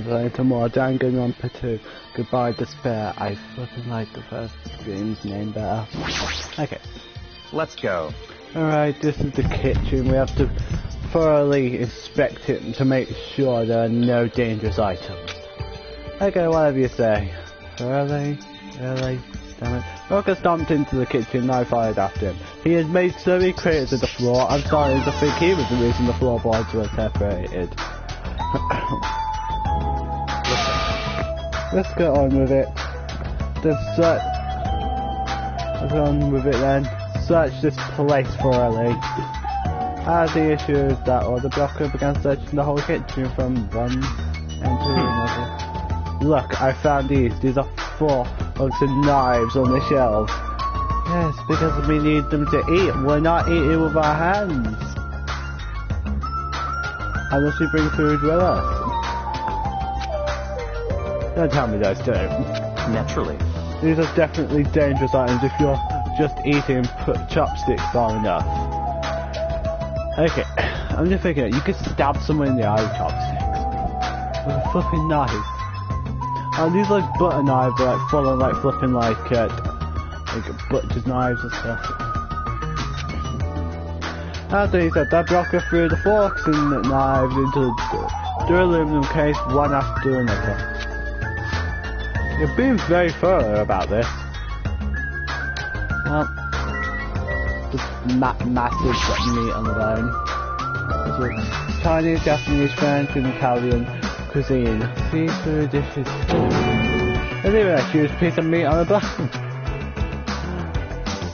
going to more Danganronpa 2. Goodbye Despair. I fucking like the first game's name better. Okay. Let's go. Alright, this is the kitchen. We have to thoroughly inspect it to make sure there are no dangerous items. Okay, whatever you say. Really? Damn it. Rocker stomped into the kitchen and I fired after him. He had made so many craters of the floor, I'm starting to think he was the reason the floorboards were separated. Let's get on with it. Let's get on with it then. Search this place thoroughly. As the issue is that the blocker began searching the whole kitchen from one end to another. Look, I found these. These are 4 hooks and knives on the shelf. Yes, because we need them to eat. We're not eating with our hands. Unless we bring food with us. Don't tell me those two. Naturally. These are definitely dangerous items if you're just eating chopsticks far enough. Okay, I'm just thinking you could stab someone in the eye with chopsticks. With a fucking knife. These like butter knives are like full on like flipping like butcher's knives and stuff. After he said that, Blocker threw the forks and the knives into the aluminum case one after another. You're being very thorough about this. Well, just massive meat on the bone. Chinese, Japanese, French and Italian cuisine. Seafood dishes. There's even a huge piece of meat on the bone.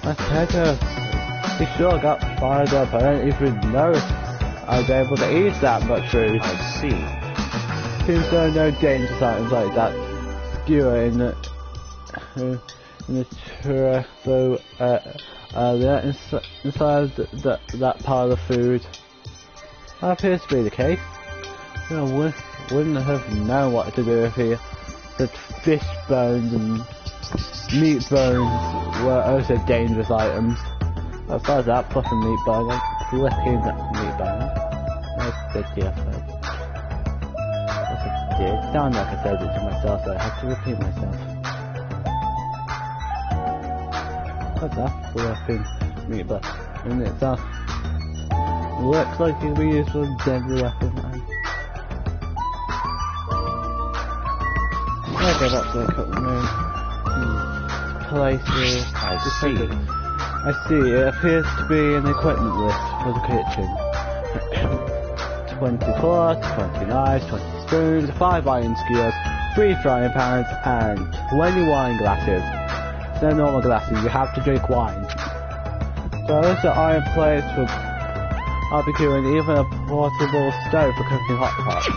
That's better. He sure got fired up. I don't even know if I was able to eat that much food. I see. Seems there are no dangerous items like that skewer in the churro inside that pile of food. That appears to be the case. You know, wouldn't have known what to do if he said fish bones and meat bones were also dangerous items. Besides that, flipping meat bone, flipping meat bone. That's a bit different. That's a did. It sounded like I said it to myself, so I had to repeat myself. What's that? Flipping meat bone. In itself. Looks like it can be used for a deadly weapon, man. Okay, that's the cutting room. Places. I see, it appears to be an equipment list for the kitchen. 20 forks, 20 knives, 20 spoons, 5 iron skewers, 3 frying pans, and 20 wine glasses. No normal glasses, you have to drink wine. So those are iron plates for barbecue and even a portable stove for cooking hot pots.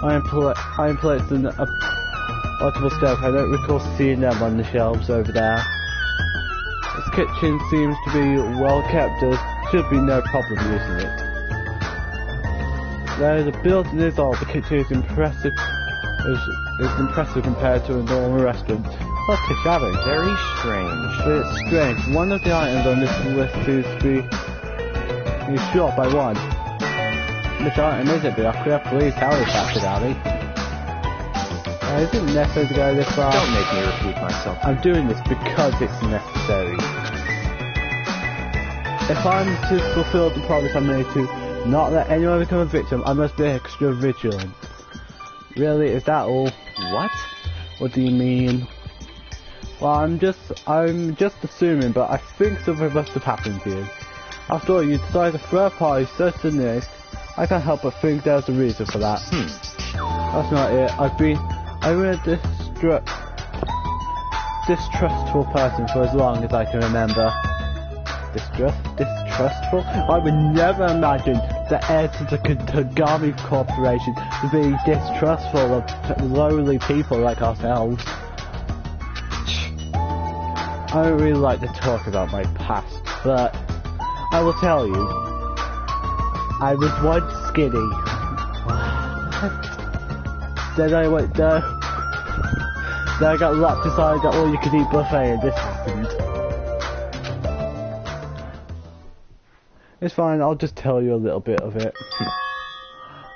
Iron plates and a portable stove, I don't recall seeing them on the shelves over there. This kitchen seems to be well kept, there should be no problem using it. Though the building is old, the kitchen is impressive. It's impressive compared to a normal restaurant. Not too shabby. Very strange. But it's strange. One of the items on this list seems to be short by 1. Which item is it, Bianca? Please tell us after, Daddy. Is it necessary to go this far? Don't make me repeat myself. I'm doing this because it's necessary. If I'm to fulfill the promise I made to not let anyone become a victim, I must be extra vigilant. Really? Is that all? What? What do you mean? Well, I'm just assuming, but I think something must have happened to you. After all, you decided to throw a party such a nest. I can't help but think there's a reason for that. That's not it. I've been a distrustful person for as long as I can remember. Distrustful? I would never imagine the heir to the Tagami Corporation to be distrustful of lowly people like ourselves. I don't really like to talk about my past, but I will tell you, I was once skinny. Then I went there. Then I got locked inside the all-you-can-eat buffet, and this happened. It's fine. I'll just tell you a little bit of it.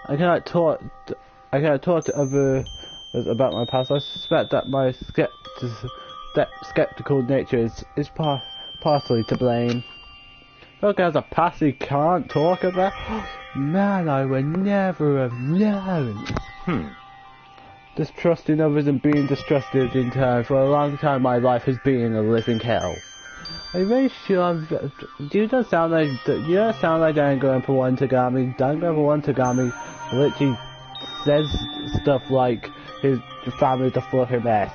I cannot talk. I can't talk to others about my past. I suspect that my skeptical nature is partially to blame. Look, as a past he can't talk about. Man, I would never have known. Distrusting others and being distrusted in turn. For a long time, my life has been a living hell. I'm very sure. You don't sound like Danganronpa 1 Tagami. Danganronpa 1 Tagami literally says stuff like his family's a fucking mess.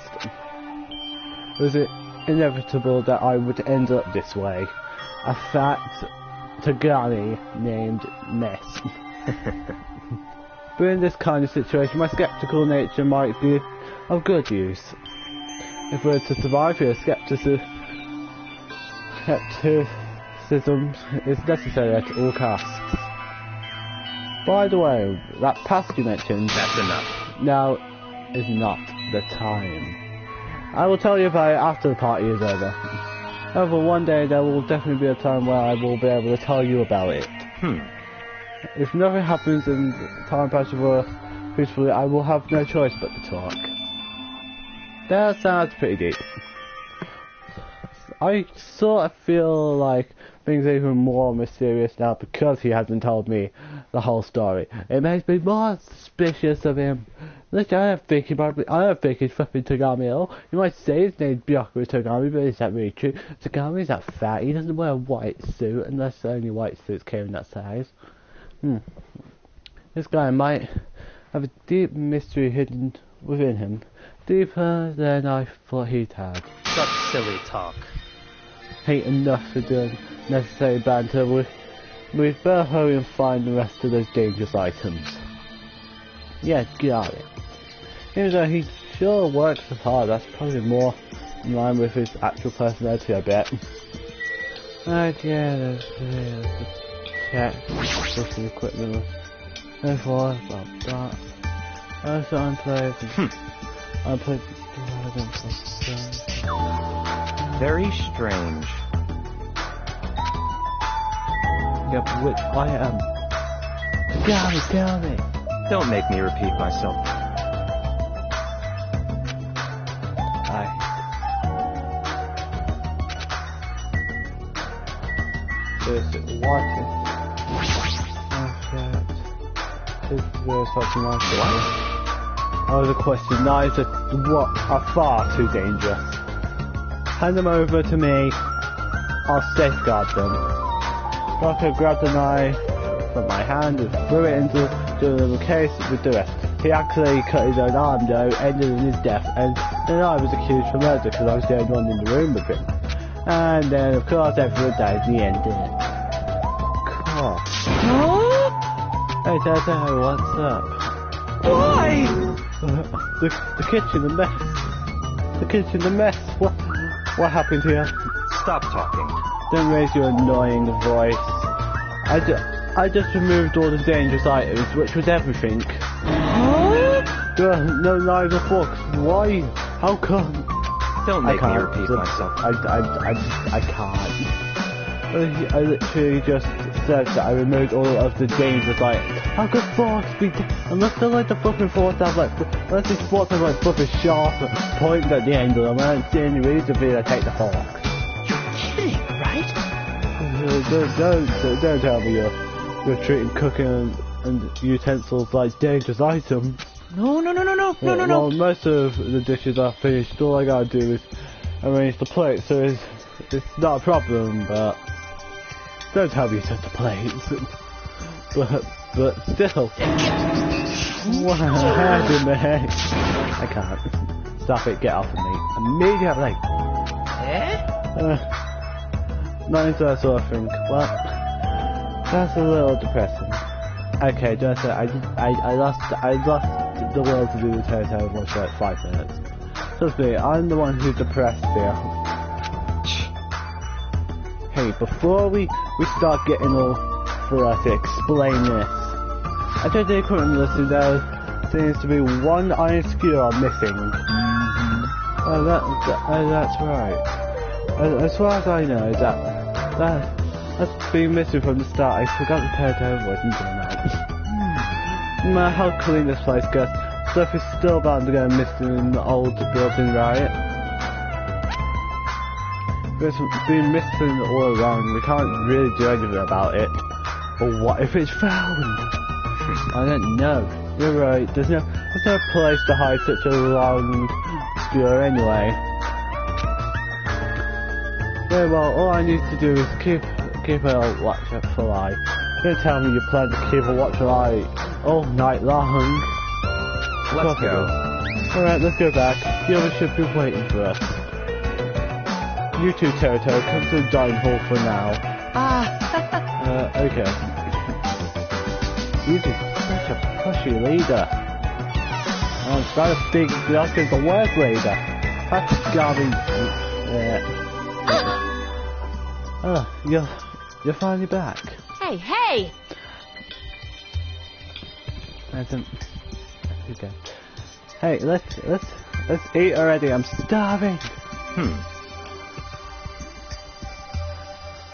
Was it inevitable that I would end up this way? A fat Tagami named Mess. But in this kind of situation, my skeptical nature might be of good use. If we're to survive here, skepticism is necessary at all costs. By the way, that past you mentioned... That's enough. Now is not the time. I will tell you about it after the party is over. However, one day there will definitely be a time where I will be able to tell you about it. If nothing happens and time passes peacefully, I will have no choice but to talk. That sounds pretty deep. I sort of feel like things are even more mysterious now because he hasn't told me the whole story. It makes me more suspicious of him. Look, I don't think he's fucking Tagami at all. You might say his name's Byakuya Tagami, but is that really true? Tagami's that fat, he doesn't wear a white suit unless only white suits came in that size. This guy might have a deep mystery hidden within him. Deeper than I thought he'd have. Such silly talk. Hate enough for doing necessary banter. We'd better hurry and find the rest of those dangerous items. Yeah, got it. Even though he sure works hard, that's probably more in line with his actual personality, I bet. Right, yeah, there's the check, pushing equipment, therefore, about that. I was unplayed. I played. Very strange. Yep, which I am. Tell me. Don't make me repeat myself. Just watching. This is very fucking nice. Oh, the question now is that what are far too dangerous. Hand them over to me. I'll safeguard them. Rocco grabbed the knife from my hand and threw it into the little case with the rest. He actually cut his own arm though, ended in his death, and then I was accused for murder because I was the only one in the room with him. And then of course everyone died in the end, didn't it? Cool. Hey Tata, what's up? Why? The kitchen, the mess. The kitchen, the mess. What happened here? Stop talking. Don't raise your annoying voice. I just removed all the dangerous items, which was everything. No knives or forks. Why? How come? Don't make me repeat myself. I can't. I literally just said that I removed all of the dangerous items. How could forks be? Unless they're like the fucking forks have like, unless these forks have like fucking sharp points at the end of them, I don't see any reason for you to take the forks. You're kidding, right? Don't tell me you're treating cooking and utensils like dangerous items. No. Well, most of the dishes are finished. All I gotta do is arrange the plate, so it's not a problem. But don't tell me you set the plates. but still, what happened, man? I can't. Stop it! Get off of me immediately. Not into that sort of thing. Well, that's a little depressing. Okay, just I lost the will to do the Toto watch for like 5 minutes. Trust me, I'm the one who's depressed here. Hey, before we start getting all for us to explain this, I tried the equipment list. There seems to be one iron skewer missing. Oh, that's right. As far as I know, that's been missing from the start. I forgot the Toto wasn't doing that. no matter how clean this place gets, stuff is still bound to go missing in the old building, right? It's been missing all around, we can't really do anything about it. Or what if it's found? I don't know. You're right, there's no place to hide such a long obscure anyway. Very well, all I need to do is keep a watchful eye. Don't tell me you plan to keep a watchful eye all night long. Let's go. Alright, let's go back. The others should be waiting for us. You two, Toto, come to the dining hall for now. Okay. You're such a pushy leader. I'm trying to think Bianca is the worst leader. That's gotta be... you're finally back. Hey, hey! Okay. Hey, let's eat already. I'm starving.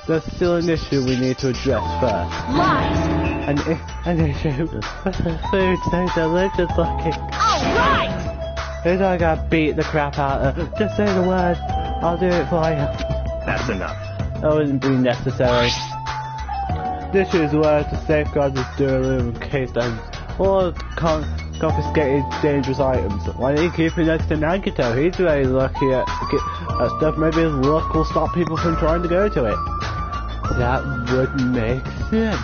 There's still an issue we need to address first. Lies! An issue with the food so delicious looking. Alright! Who's I gotta beat the crap out of? Just say the word. I'll do it for you. That's enough. That wouldn't be necessary. This is where to safeguard this dueling in case there's or confiscated dangerous items. Why don't you keep it next to Nagito? He's very lucky at stuff. Maybe his luck will stop people from trying to go to it. That would make sense.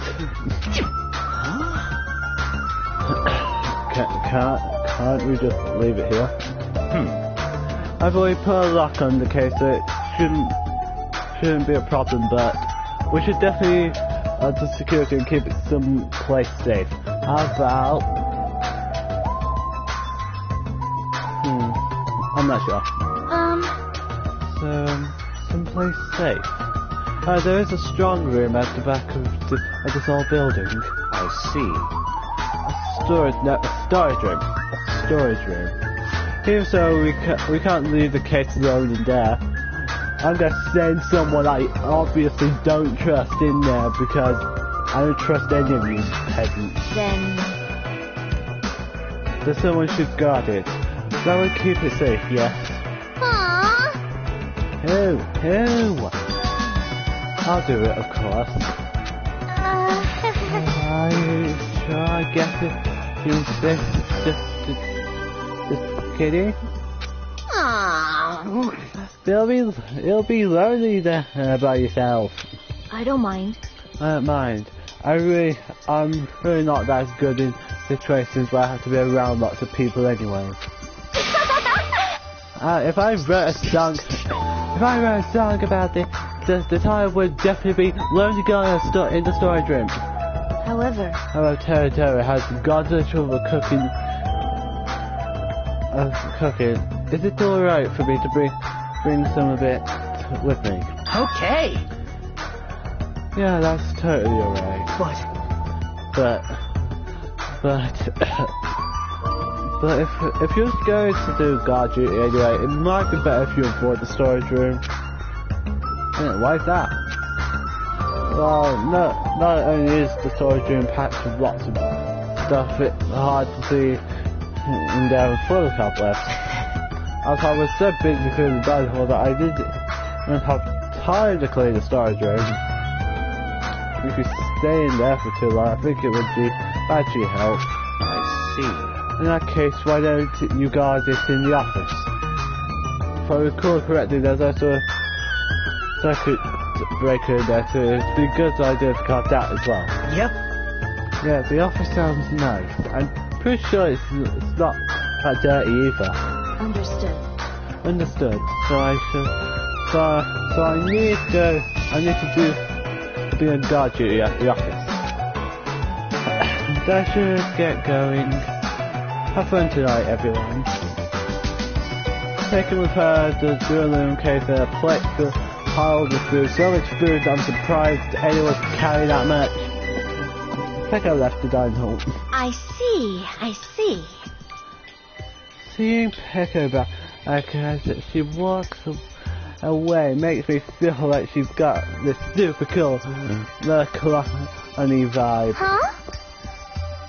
Can't we just leave it here? I've already put a lock on the case, so it shouldn't be a problem, but we should definitely add to security and keep it someplace safe. How about... I'm not sure. Someplace safe. There is a strong room at the back of this old building. I see. A storage room. Even so, we can't leave the case alone in there. I'm gonna send someone I obviously don't trust in there because I don't trust any of you peasants. Then someone should guard it. That would keep it safe, yes. Aww. Who? I'll do it, of course. Are you sure? I guess it. You just kidding? Aww. It'll be lonely there by yourself. I don't mind. I don't mind. I'm really not that good in situations where I have to be around lots of people anyway. If I wrote a song about it, the title would definitely be Lonely Girl in the Storage Room. However, Terra has godless trouble cooking. Is it alright for me to bring some of it with me? Okay. Yeah, that's totally alright. But if you're going to do guard duty anyway, it might be better if you avoid the storage room. Yeah, why is that? Well, not only is the storage room packed with lots of stuff, it's hard to see in there full of cobwebs. As I was so busy cleaning the dining hall that I didn't have time to clean the storage room. If you stay in there for too long, I think it would be bad for your health. I see. In that case, why don't you guard it in the office? If I recall correctly, there's also a circuit breaker in there, so it'd be a good idea to guard that as well. Yep. Yeah, the office sounds nice. I'm pretty sure it's not that dirty either. Understood. So I need to be on guard duty at the office. I should get going. Have fun tonight, everyone. Taking with her the dueling case a plate piled with food. So much food, I'm surprised anyone could carry that much. I think I left the dining hall. I see. Seeing Pecco back as she walks away makes me feel like she's got this super cool the colony vibe. Huh?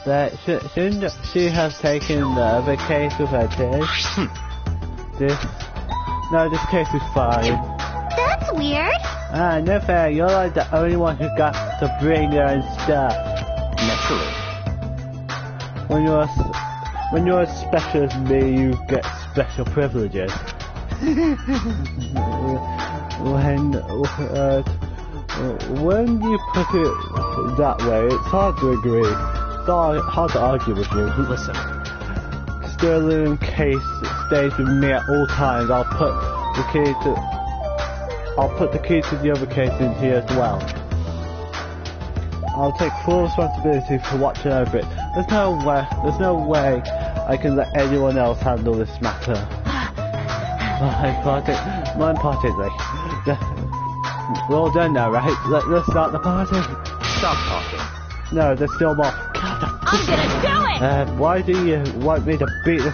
that shouldn't she have taken the other case with her too? This case is fine. That's weird. Ah, no fair, you're like the only one who got to bring your own stuff. Naturally. When you're as special as me, you get special privileges. When you put it that way, it's hard to agree. It's hard to argue with you. Listen. Sterling case stays with me at all times. I'll put the key to the other case in here as well. I'll take full responsibility for watching over it. There's no way I can let anyone else handle this matter. My party. We're all done now, right? Let's start the party. Stop talking. No, there's still more. I'm gonna do it! Why do you want me to beat the...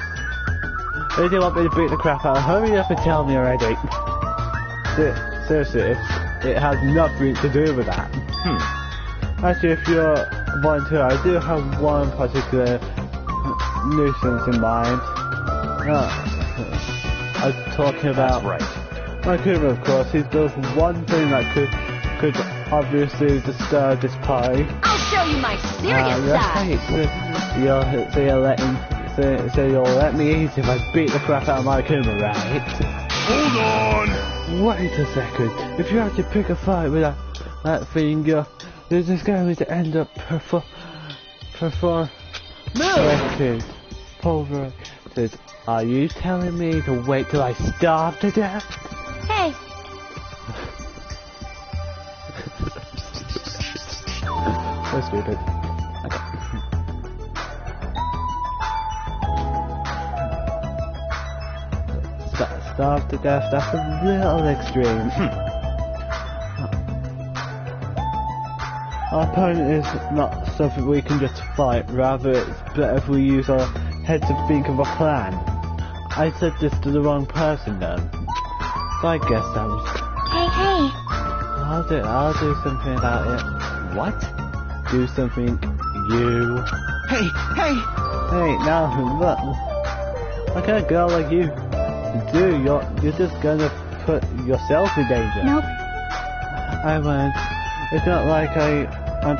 Why do you want me to beat the crap out? Hurry up and tell me already. Seriously, it has nothing to do with that. Actually, if you're a volunteer, I do have one particular nuisance in mind. I'm talking about... That's right. My Kuma, of course. He does one thing that could obviously disturb this party. I'll show you my serious side. Right. So you'll let me eat if I beat the crap out of my Kuma, right? Hold on! Wait a second. If you have to pick a fight with that thing, you're just going to end up pulverized. Are you telling me to wait till I starve to death? Hey, So stupid. Okay. Starve to death, that's a little extreme. Our opponent is not something we can just fight, rather it's better if we use our heads to think of a plan. I said this to the wrong person then. So I guess I was... hey. I'll do something about it. What? Do something, you... Hey! Hey, now, look. What kind of girl like you do? You're just gonna put yourself in danger. Nope. I won't. It's not like I'll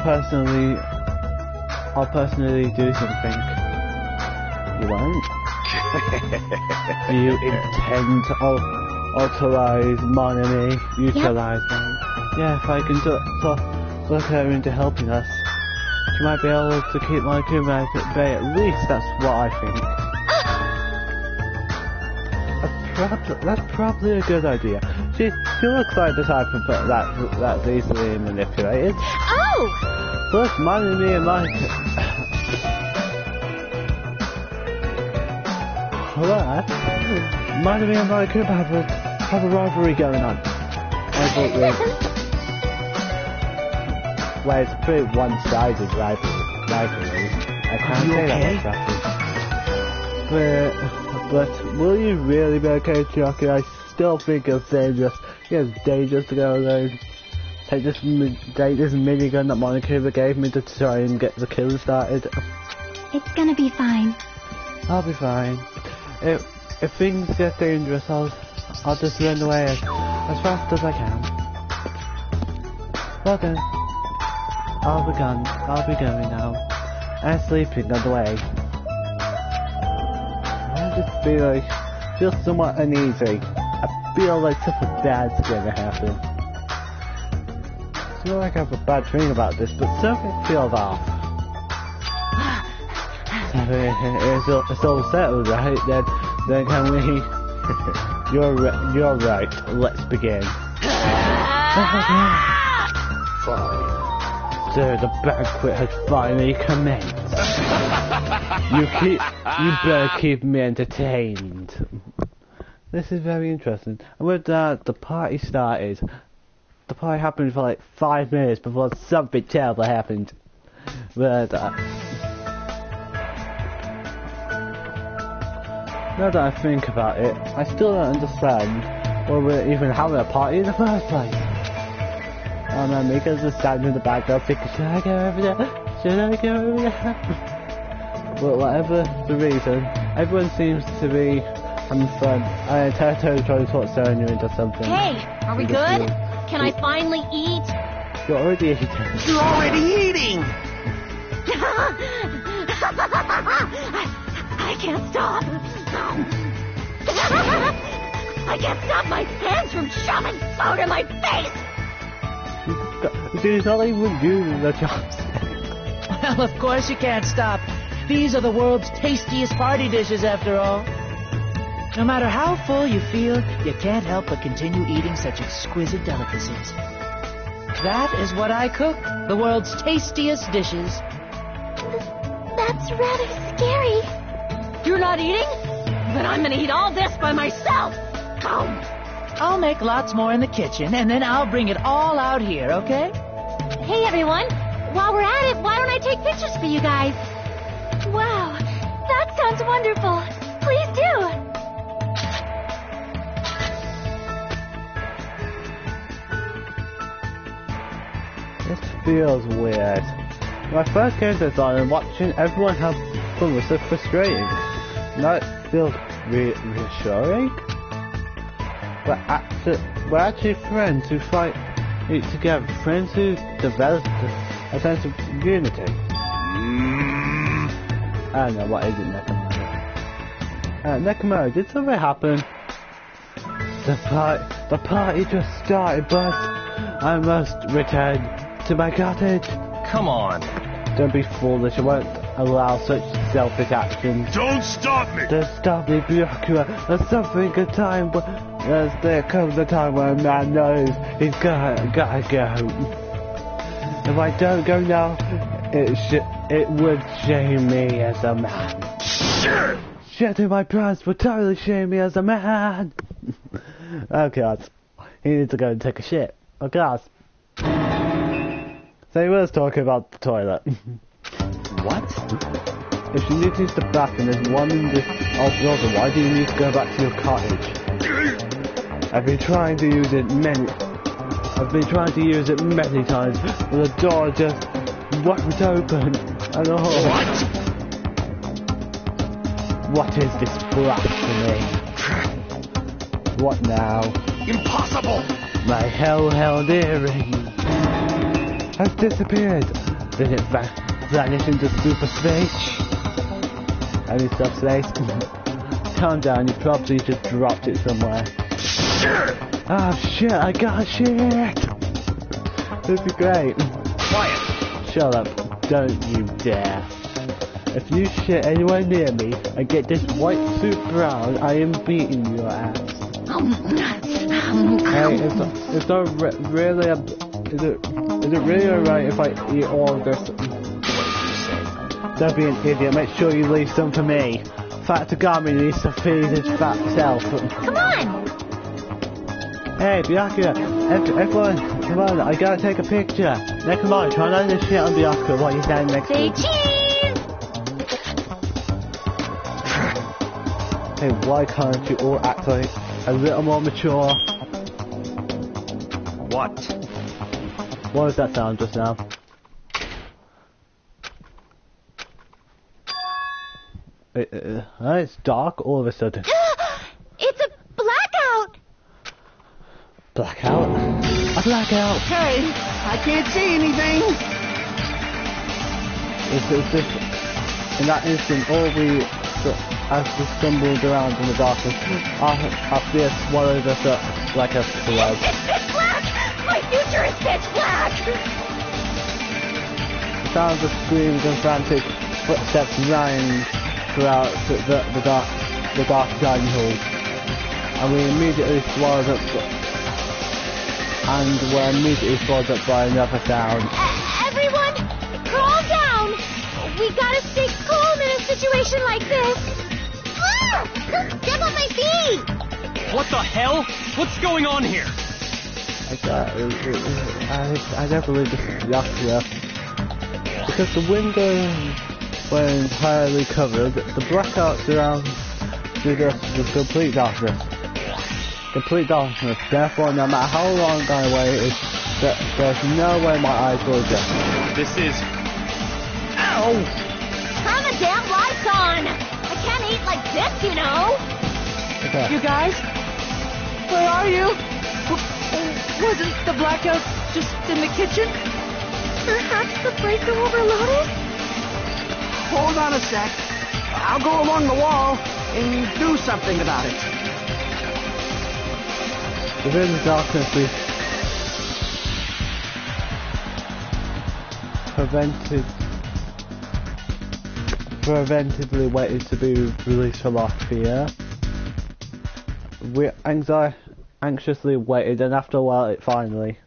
personally do something. You won't? You intend to authorize mon ami, utilize them. Yeah, if I can look her into helping us, she might be able to keep my Kuma at bay. At least that's what I think. That's probably a good idea. She looks like the type of that's easily manipulated. Oh! Look, mon ami and my... What? Mon ami and my Kuma have a rivalry going on. Well, it's a pretty one-sided rivalry. I can't say that exactly. But will you really be okay, Chucky? I still think it's dangerous. It's dangerous to go alone. Take this minigun that Monica gave me to try and get the kill started. It's gonna be fine. I'll be fine. If things get dangerous, I'll just run away as fast as I can. Well then, I'll be going now. I'm sleeping on the way. I just feel somewhat uneasy. I feel like something bad's gonna happen. It's not like I have a bad feeling about this, but something feels off. It's all settled, right? Then can we... You're right. Let's begin. Fine. So the banquet has finally commenced. You better keep me entertained. This is very interesting. And with that, the party started. The party happened for like 5 minutes before something terrible happened. But now that I think about it, I still don't understand why we're even having a party in the first place. Oh man, Mika's just standing in the background thinking, should I go over there? Should I go over there? but whatever the reason, everyone seems to be having fun. And Tato trying to talk Sonia into something. Hey, are we good? Can I finally eat? You're already eating. You're already eating! I can't stop. I can't stop my hands from shoving food in my face. She's not even using the chopsticks. Well, of course you can't stop. These are the world's tastiest party dishes, after all. No matter how full you feel, you can't help but continue eating such exquisite delicacies. That is what I cook, the world's tastiest dishes. That's rather scary. You're not eating? Then I'm gonna eat all this by myself. I'll make lots more in the kitchen, and then I'll bring it all out here, okay? Hey, everyone. While we're at it, why don't I take pictures for you guys? Wow, that sounds wonderful. Please do. This feels weird. When I first came to this island, watching everyone have fun was so frustrating. Now it feels reassuring. We're actually friends who fight together, friends who develop a sense of unity. I don't know, what is it, Nekomaru? Nekomaru, did something happen? The party just started, but I must return to my cottage. Come on. Don't be foolish, I won't allow such selfish actions. Don't stop me! Don't stop me, Byakuya. There's something good time, but there comes a time where a man knows he's gotta go. If I don't go now, it would shame me as a man. Shedding my plans would totally shame me as a man. Oh god, he needs to go and take a shit. Oh god. So he was talking about the toilet. What? If you need to use the bathroom, there's one in the building. Why do you need to go back to your cottage? I've been trying to use it many times, but the door just won't open. And what is this blasphemy? What now? Impossible! My hell-held earring has disappeared. Did it vanish into super space? I mean subspace? Calm down, you probably just dropped it somewhere. Oh shit, I got shit! This is great. Quiet! Shut up, don't you dare. If you shit anywhere near me and get this white suit brown, I am beating your ass. Hey, is it really alright if I eat all of this? Don't be an idiot, make sure you leave some for me. Fat Tagami needs to feed his fat self. Come on! Hey, Byakuya, everyone, come on, I gotta take a picture. Now come on, try not to shit on Byakuya while you're standing next to Say me. cheese! Hey, why can't you all act like a little more mature? What? What was that sound just now? It's dark all of a sudden. It's a blackout! Blackout? A blackout! Hey! I can't see anything! It's as if, in that instant, as we stumbled around in the darkness, our fear swallowed us up like a flood. It's pitch black! My future is pitch black! The sounds of screams and frantic footsteps rang throughout the dark dining hall, and we immediately swallowed up, and were immediately swallowed up by another sound. Everyone, calm down! We gotta stay calm in a situation like this. Ah! Get on my feet! What the hell? What's going on here? I don't believe this is Yakuza, because the windows were entirely covered. The blackout surrounded us with complete darkness. Complete darkness. Therefore, no matter how long I waited, there's no way my eyes will adjust. This is... Ow! Turn the damn light on! I can't eat like this, you know! Okay. You guys? Where are you? Wasn't the blackout just in the kitchen? Perhaps the breaker overloaded? Hold on a sec. I'll go along the wall and do something about it. Within the darkness, we preventively waited to be released from our fear. We anxiously waited, and after a while it finally...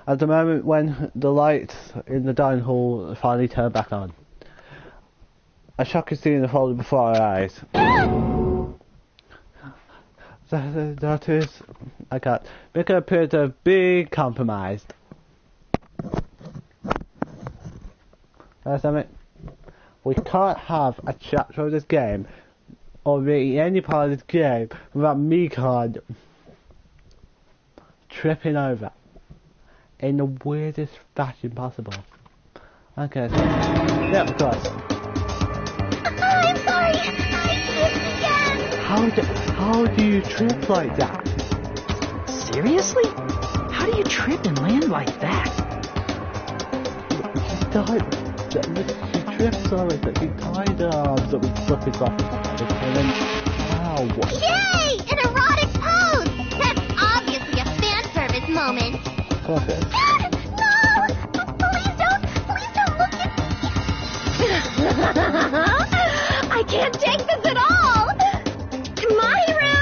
At the moment when the lights in the dining hall finally turned back on, a shocking scene unfolded before our eyes. That is... I can't... Mika appeared to be compromised. Damn it. We can't have a chapter of this game, or really any part of this game, without Mika tripping over in the weirdest fashion possible. Okay. Yeah, of course. I'm sorry! I slipped again! How do you trip like that? Seriously? How do you trip and land like that? She trips on it, that she tied her arms that would slip it off, and then, wow, what? Yay! An erotic pose! That's obviously a fan service moment. Perfect. No! Please don't look at me! I can't take this at all! Mahiru!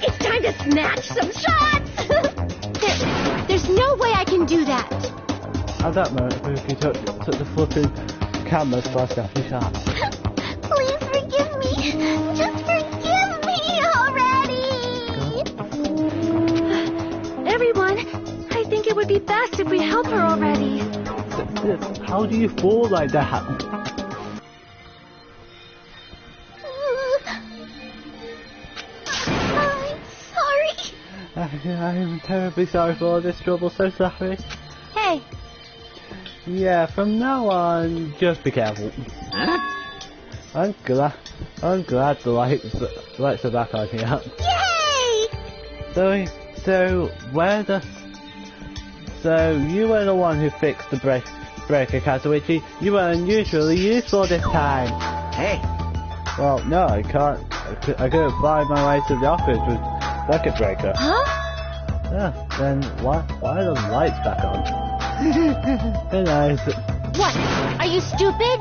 It's time to snatch some shots! There's no way I can do that. At that moment, Fuki took the flipping cameras for a selfie shot. Please forgive me. Just forgive me already. Everyone, I think it would be best if we help her already. How do you fall like that? I'm sorry. I'm terribly sorry for all this trouble, so sorry. Hey. Yeah, from now on, just be careful. Huh? I'm glad the lights are back on here. Yay! So you were the one who fixed the breaker castle, which you were unusually useful this time. Hey, Well, no, I can't. I couldn't find my way to the office with circuit breaker. Huh? Yeah, then why are the lights back on? Who knows? What? Are you stupid?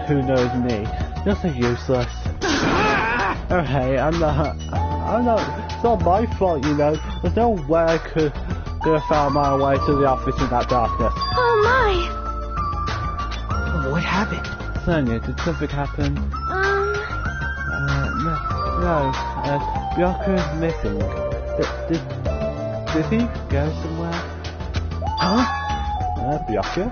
Who knows me? You're so useless. Oh hey, I'm not, it's not my fault, you know. There's no way I could have found my way to the office in that darkness. Oh my. What happened? Sonia, did something happen? No, Byaku's missing. Did he go somewhere? Huh? Byaku?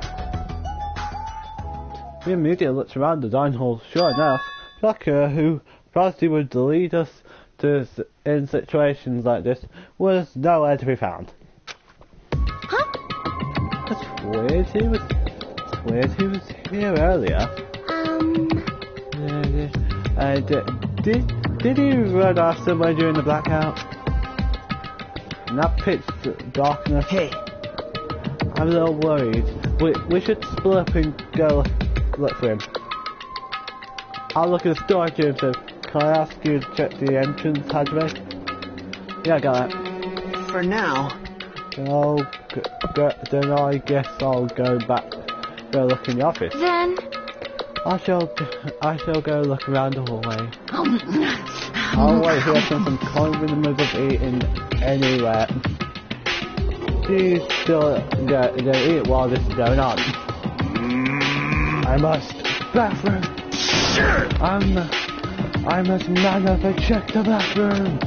We immediately looked around the dining hall. Sure enough, Byaku, who promised he would lead us in situations like this, was nowhere to be found. Huh? That's weird. He was here earlier. Did he run off somewhere during the blackout? In that pitch darkness. Hey, I'm a little worried. We should split up and go look for him. I'll look at the storage room, so can I ask you to check the entrance, Hajime? Yeah, I got that. for now. Then I guess I'll go look in the office. Then. I shall go look around the hallway. I'll wait here since I'm kind of in the middle of eating anywhere. Please still go eat while this is going on. I must bathroom. I must man up and check the bathroom.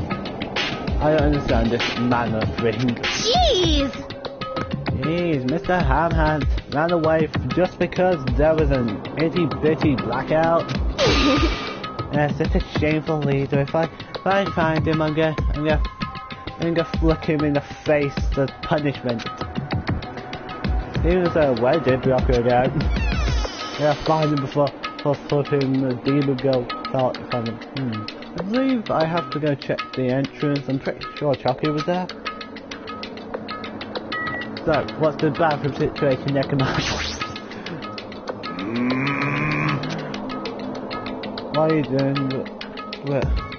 I don't understand this man up thing. Jeez! Jeez, Mr. Hamhand ran away just because there was an itty-bitty blackout. Yes, such a shameful leader. If I find him, I'm gonna flick him in the face as punishment. Even so, where did Byaku go? Yeah, find him before flipping the demon girl felt from him. I believe I have to go check the entrance. I'm pretty sure Chucky was there. So, what's the bathroom situation there, come on? What are you doing?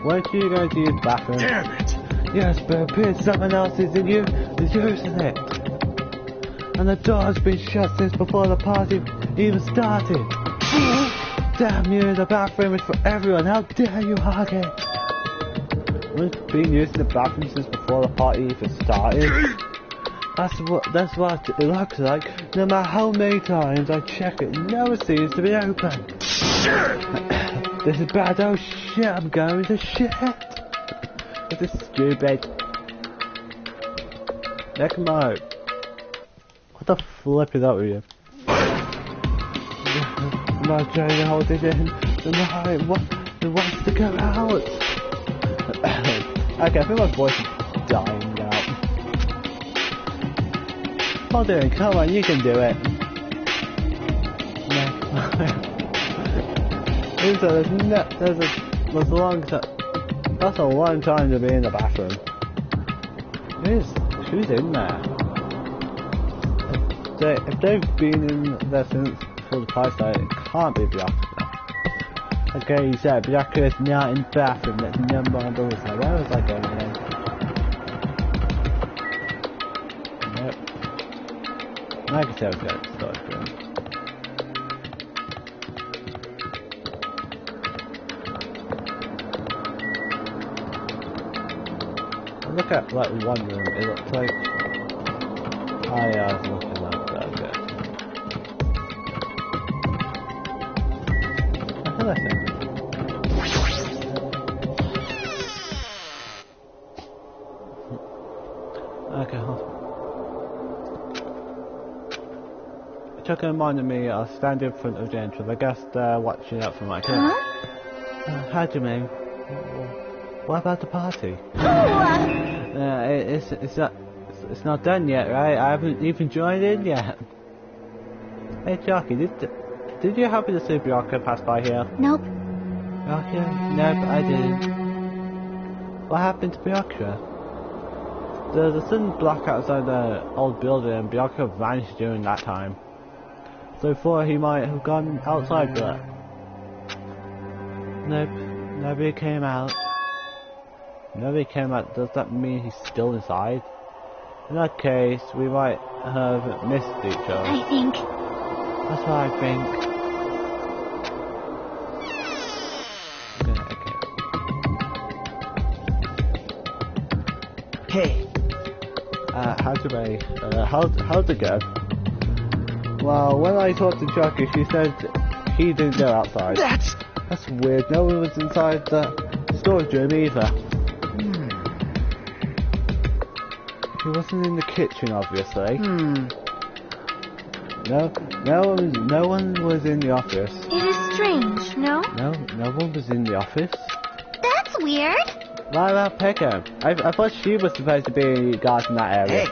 Weren't you going to use the bathroom? Damn it! Yes, but it appears someone else is using it. And the door's been shut since before the party even started. Damn you, the bathroom is for everyone. How dare you hog it? We've been using the bathroom since before the party even started. That's what it looks like. No matter how many times I check it, it never seems to be open. This is bad. Oh shit, I'm going to shit. This is stupid. Next mode. What the flip is up with you? I'm not trying to hold it in. It wants to come out. Okay, I think my voice is dying out. Hold it in, come on, you can do it. That's a long time to be in the bathroom. Who's in there? If they've been in there since before the price tag, it can't be Bianca. Okay, you said Bianca is now in the bathroom. That's number one door. Where was I going then? Nope. I can say I was going to start doing. Look at like one room, it looks like. Oh yeah, I was looking at that, okay. I feel like that. Okay, hold on. Chuck reminded me I'll stand in front of the entrance. I guess they're watching out for my kid. How do you mean? What about the party? It's not done yet, right? I haven't even joined in yet. Hey, Jockey, did you happen to see Bianca pass by here? Nope. Bianca? Nope, I didn't. What happened to Bianca? There's a sudden black outside the old building and Bianca vanished during that time. So thought he might have gone outside, but... Nope, nobody came out. Nobody came out, does that mean he's still inside? In that case, we might have missed each other. I think. That's what I think. Okay. Hey, How'd it go? Well, when I talked to Chucky, she said he didn't go outside. that's... That's weird, no one was inside the storage room either. He wasn't in the kitchen, obviously. No one was in the office. It is strange, no? No one was in the office. That's weird. Why about Pecco? I thought she was supposed to be guard in that area. Hey.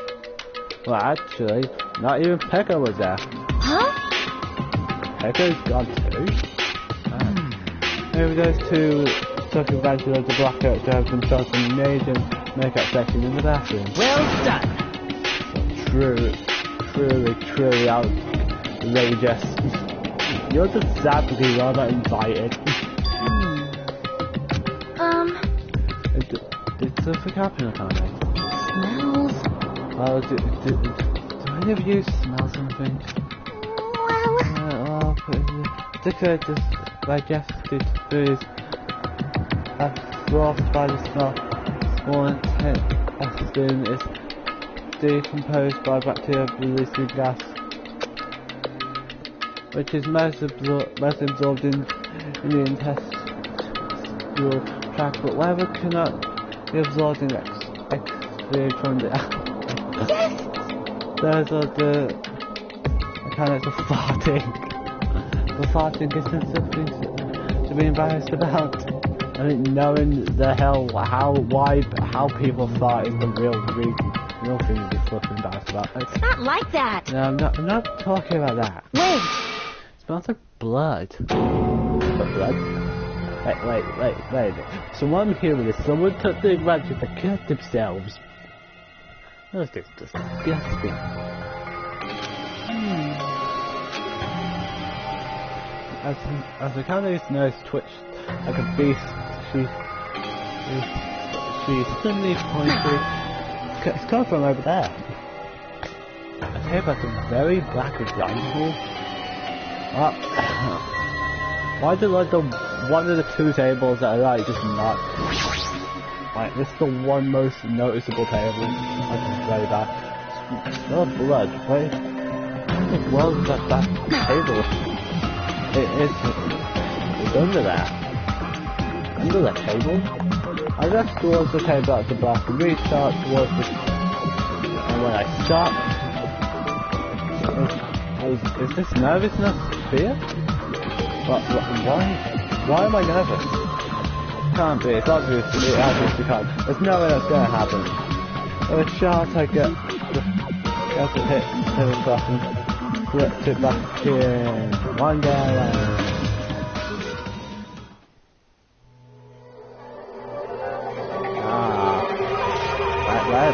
Well, actually, not even Pecco was there. Huh? Pecco's gone too. Maybe those two took advantage of the blackout to have themselves a major makeup session in the bathroom. Well done. Truly outrageous. You're just sad because you're not invited. Did something happen or something? Smells. Oh, do any of you smell something? Well, Just digested foods are frothed by the smell. Small intestine is decomposed by bacteria releasing gas, which is most absorbed in the intestinal tract, but whatever cannot be absorbed and excreted from the yes! Those are the mechanics of farting. The farting isn't something to be embarrassed about. I mean, knowing the hell how people fart is the real thing to be flipping embarrassed about. It's not like that. No, I'm not talking about that. Wait. It smells like blood. But blood? Wait. So what I'm hearing is someone took the advantage to kill themselves. That's just disgusting. As the candidate's nose twitched like a beast, she suddenly pointed. It's coming from over there. I hear about some very black example. Why did like one of the two tables that are like just not like this is the one most noticeable table. Like it's very bad. Oh blood. Wait. Well that table. It's under there. Under the table? I left towards the table at the back and restart towards the... And when I stop... Is this nervousness fear? But why am I nervous? Can't be, it's obvious, it obviously can't. There's no way that's gonna happen. With a chance I get to hit the button, flipped it back in. One down.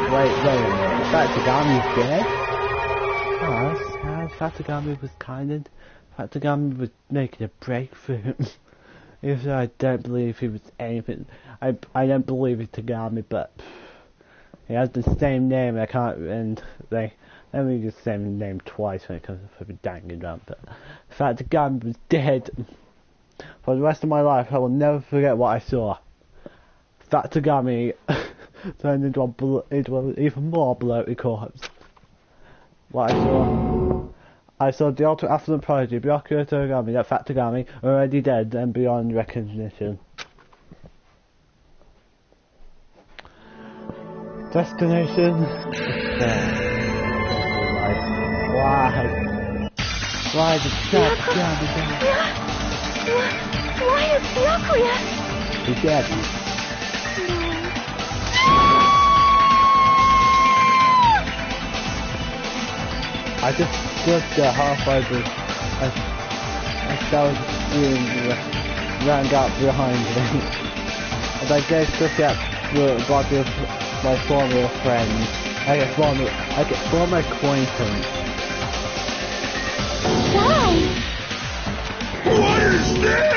Wait a minute. Fatagami's dead? Oh, that's sad. Fatagami was Fatagami was making a breakthrough. Even though I don't believe he was anything. I don't believe he's Tagami, but he has the same name. I can't, and let me use the same name twice when it comes to Danganronpa. Fatagami was dead. For the rest of my life, I will never forget what I saw. Fatagami turned into an even more bloated corpse. What I saw the ultimate affluent prodigy, Byakuya Togami, that Fatagami, already dead and beyond recognition. Destination? Why did Fatagami die? Why is Byakuya? He's dead. I just stood there halfway through. I started ran out behind me. And I gave look at the body of my former friend. I get former acquaintance. Why? What is this?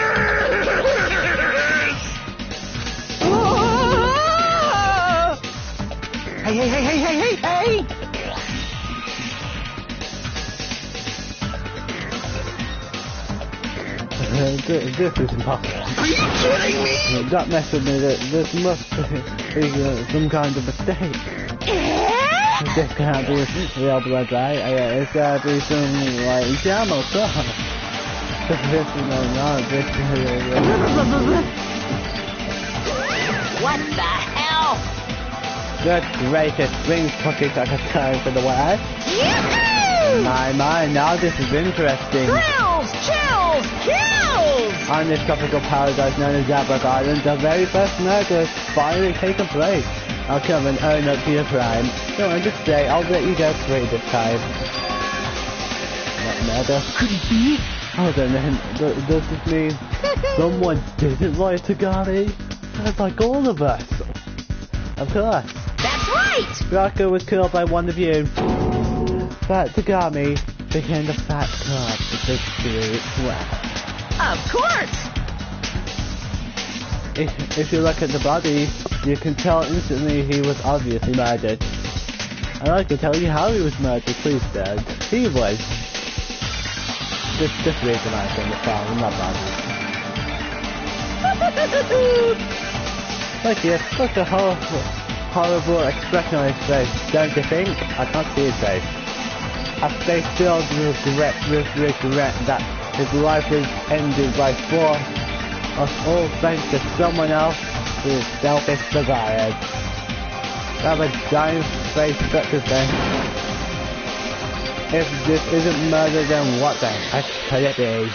Hey! This is impossible. Are you kidding me? Don't mess with me. This must be some kind of mistake. This can't be real blood, right? It's gotta be some like jam or something. This is not this. What the hell? Good gracious, brings cookies like a time for the West. Yahoo! My, now this is interesting. Thrills, chills, kills! On this tropical paradise known as Zabrak Island, the very first murder has finally taken place. I'll come and own up to your crime. Don't understand, I'll let you go free this time. What murder? Could it be? Oh, then, does this mean someone didn't like Tagami? That's like all of us. Of course. That's right! Rocco was killed by one of you. Fat Tagami became the fat cop because spirit well. Of course! If you look at the body, you can tell instantly he was obviously murdered. And I can tell you how he was murdered, please Dad. He was. Just read the nice on the file, I'm not bad. Look the horrible expression on his face, don't you think? I can't see his face. A face filled with regret that his life was ended by force of all thanks to someone else's selfish desires. Have a giant face such as this. If this isn't murder, then what the heck could it be?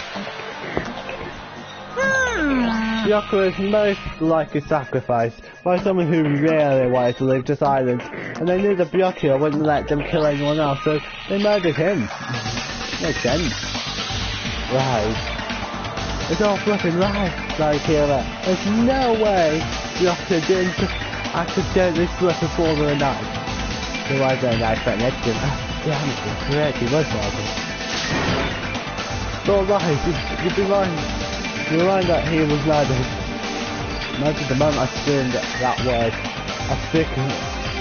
Yoko is most likely sacrificed by someone who really wanted to leave this island, and they knew that Byakuya wouldn't let them kill anyone else, so they murdered him. Makes sense. Right. It's all flipping live, like here. There's no way you didn't just accidentally slip and fall to the knife. There was a knife right next to him. Damn it, it's correct, he was murdered. It's alright, you'd be lying. You're lying that he was murdered. Imagine the moment I screamed that word, a thick,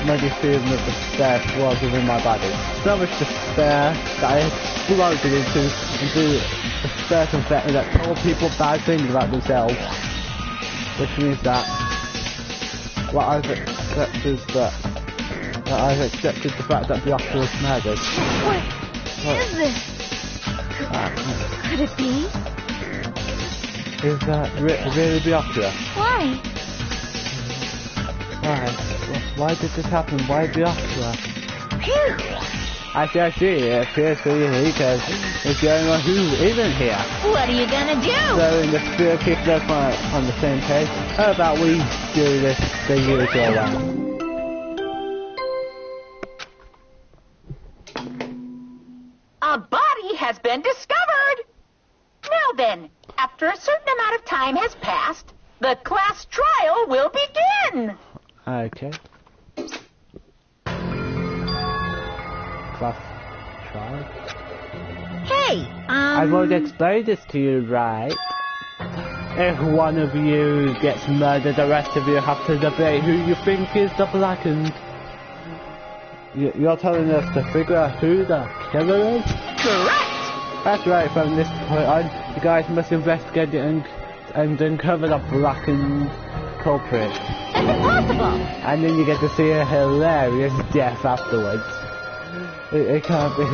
muddy feeling of despair swelled within my body. So much despair that I exploded into a certain fact that told people bad things about themselves. Which means that I've accepted the fact that Bianca was murdered. What is this? Could it be? Is that really Bianca? Why? Why did this happen? Why Bianca? Phew! I see, it appears to be because it's going on who isn't here. What are you gonna do? So in the spirit keeps us on the same page, how about we do this the usual way? A body has been discovered! Now then, after a certain amount of time has passed, the class trial will begin! Okay. Class trial? Hey, I've already explained this to you, right? If one of you gets murdered, the rest of you have to debate who you think is the blackened. You're telling us to figure out who the killer is? Correct! That's right, from this point on, you guys must investigate and uncover the blackened culprit. that's impossible. And then you get to see a hilarious death afterwards. It can't be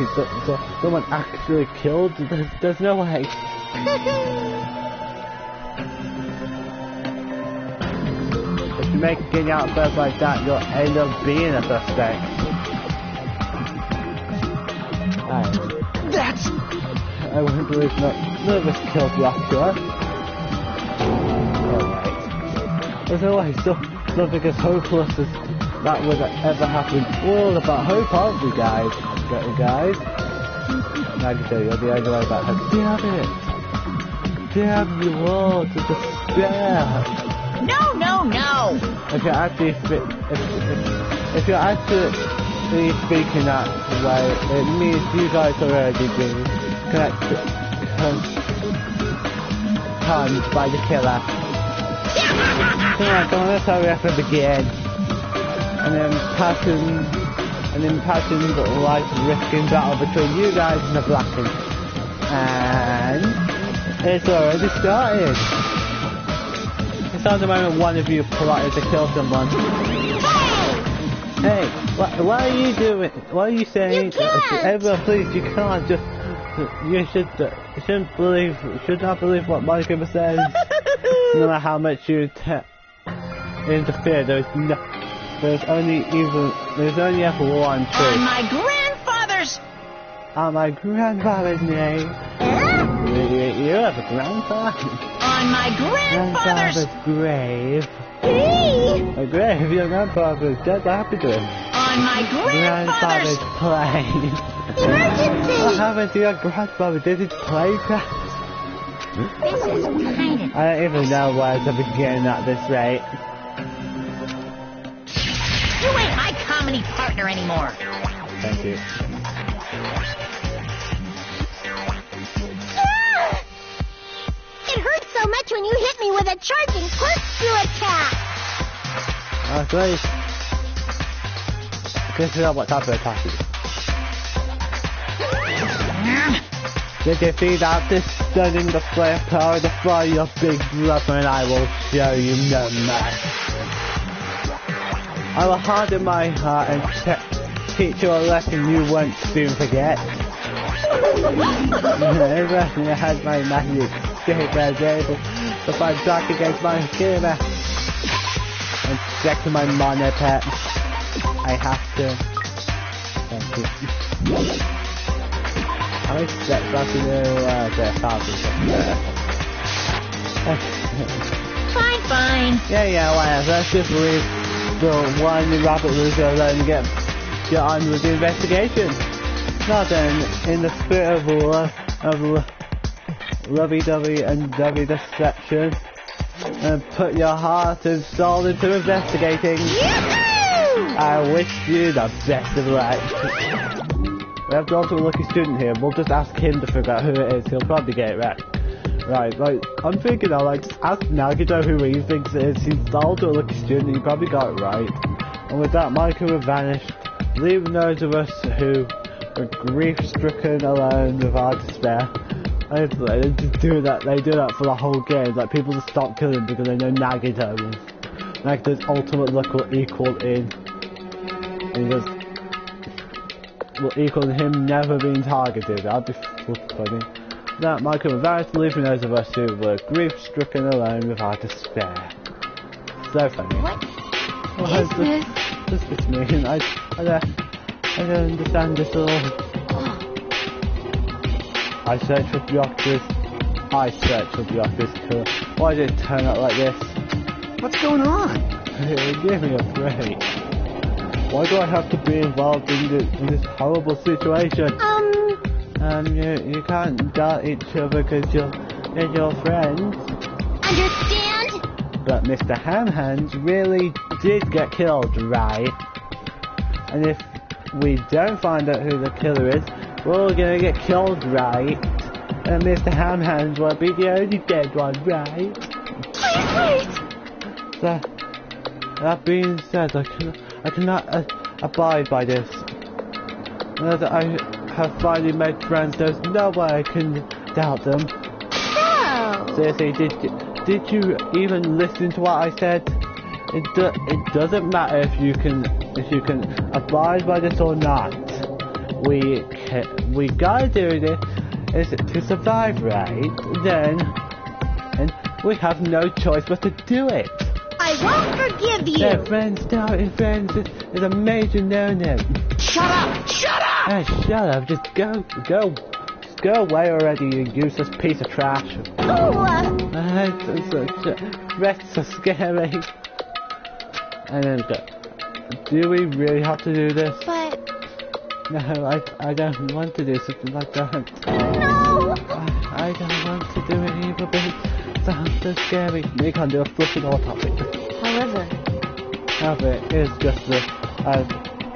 someone actually killed. There's no way. If you make getting out first like that, you'll end up being a suspect. That's... I wouldn't believe none of us killed the actor. Alright. There's no way, something as hopeless as that would ever happen. We're all about hope, aren't we, guys? Guys? I can tell you, the only way about hope. Damn it! Damn you all to despair! No! If you're actually speaking that way, it means you guys already been harmed by the killer. Come on, let's hurry up and begin. And then passion life risking battle between you guys and the Blackened. And it's already started. It's not the moment one of you plotted to kill someone. Hey, what are you doing? What are you saying? You can't! Everyone, please, you can't just... You should not believe what Monica says. No matter how much you interfere, there's only ever one truth. On my grandfather's... On my grandfather's name. You have a grandfather? On my grandfather's... grave. Hey! A grave? Your grandfather's dead. What happened to him? On my grandfather's... plane. Emergency! What happened to your grandfather? Did his plane crash? This is kind of... I don't even know where to begin at this rate. You ain't my comedy partner anymore. Thank you. It hurt so much when you hit me with a charging corkscrew attack. Oh, great. I can't figure out what type of attack it is. Did you see that? This stunning display of power to fire your big brother and I will show you no mercy. I will harden my heart and teach you a lesson you won't soon forget. Everything I had my magic stick I was able to fight back against my humor. And check my money pet. I have to. Thank you. I expect that to do Fine. Yeah, whatever. Let's just leave the one rabbit loser alone and get on with the investigation. Now then, in the spirit lovey-dovey and dovey deception, and put your heart and soul into investigating. Yahoo! I wish you the best of luck. We have the ultimate lucky student here. We'll just ask him to figure out who it is. He'll probably get it right. Right, like, I'm thinking now, like, just ask Nagito who he thinks it is. He's the ultimate lucky student, he probably got it right. And with that, Micah will vanish, leaving those of us who are grief-stricken alone with our despair. They do that for the whole game. Like, people just stop killing because they know Nagito's ultimate luck will equal in. Will equal him never being targeted. That'd be funny. That Micah will vanish, leaving those of us who were grief-stricken alone with our despair. So funny. What is this? This is me. I don't understand this at all. I search for Byakuya's killer. Why did it turn out like this? What's going on? Give me a break. Why do I have to be involved in this horrible situation? You can't doubt each other because you're friends. Understand? But Mr. Hamhands really did get killed, right? And if we don't find out who the killer is, we're all gonna get killed, right? And Mr. Hamhands won't be the only dead one, right? Please wait! That being said, I cannot abide by this. Now that I have finally made friends, there's no way I can doubt them. No! Seriously, did you even listen to what I said? It doesn't matter if you can abide by this or not. We gotta do this is to survive, right? Then, and we have no choice but to do it. I won't forgive you! Their friends doubting friends is a major no-no. Shut up! Shut up! Hey, shut up, just go away already, you useless piece of trash. That's so scary. And then do we really have to do this? But... No, I don't want to do something like that. No! I don't want to do it either, but it sounds so scary. We can't do a flipping autopsy. However, it's just as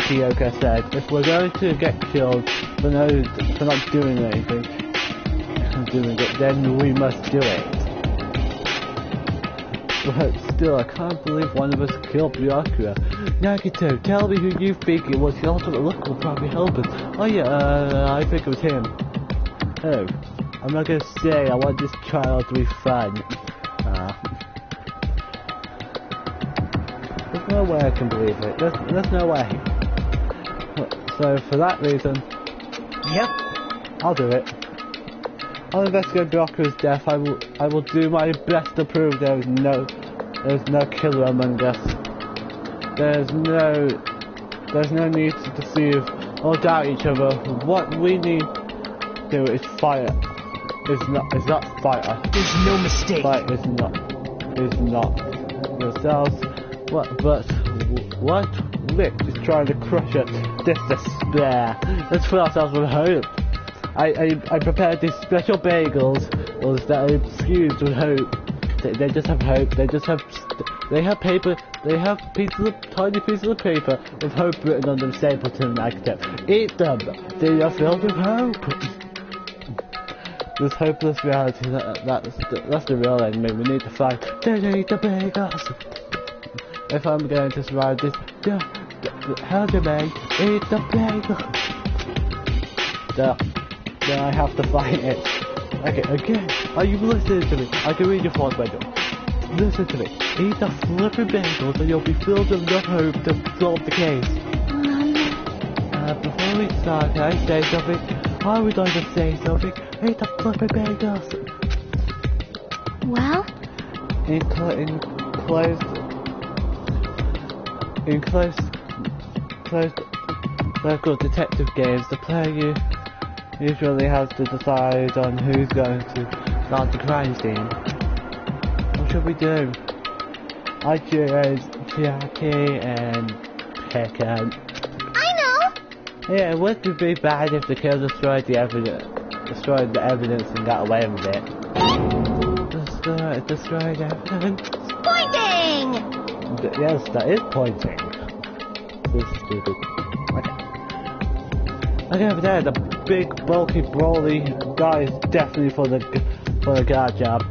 Kyoka said, if we're going to get killed for not doing anything, then we must do it. But still, I can't believe one of us killed Byakuya. Nagito, tell me who you think it was. The ultimate luck will probably help us. Oh yeah, I think it was him. Oh, I'm not gonna say. I want this trial to be fun. There's no way I can believe it. There's no way. So for that reason, Yep. I'll do it. I'll investigate Byakuya's death. I will do my best to prove there's no killer among us. There's no need to deceive or doubt each other. What we need to do is fight. Is not fighter. There's no mistake. Fight is not yourselves. What? Rick is trying to crush it. This despair. Let's fill ourselves with hope. I prepared these special bagels that are infused with hope. They just have hope. They have paper. They have tiny pieces of paper with hope written on them, stapled to them like that. Eat them. They are filled with hope. This hopeless reality. That's the real enemy. We need to fight. Don't eat the bagels. If I'm going to survive this, how do I eat the bagel? Then I have to fight it. Okay, are you listening to me? I can read your thoughts right now. Listen to me. Eat the flipping bagels and you'll be filled with enough hope to solve the case. Before we start, can I say something? I would like to say something. Eat the flipping bagels. well, In close local detective games, the player usually has to decide on who's going to guard the crime scene. What should we do? I choose Chiaki and Pekka. I know! Yeah, it wouldn't be bad if the killer destroyed the evidence and got away with it. destroyed evidence. Pointing! Yes, that is pointing. This is stupid. Okay, over there, the big, bulky, brawly guy is definitely for the guard job.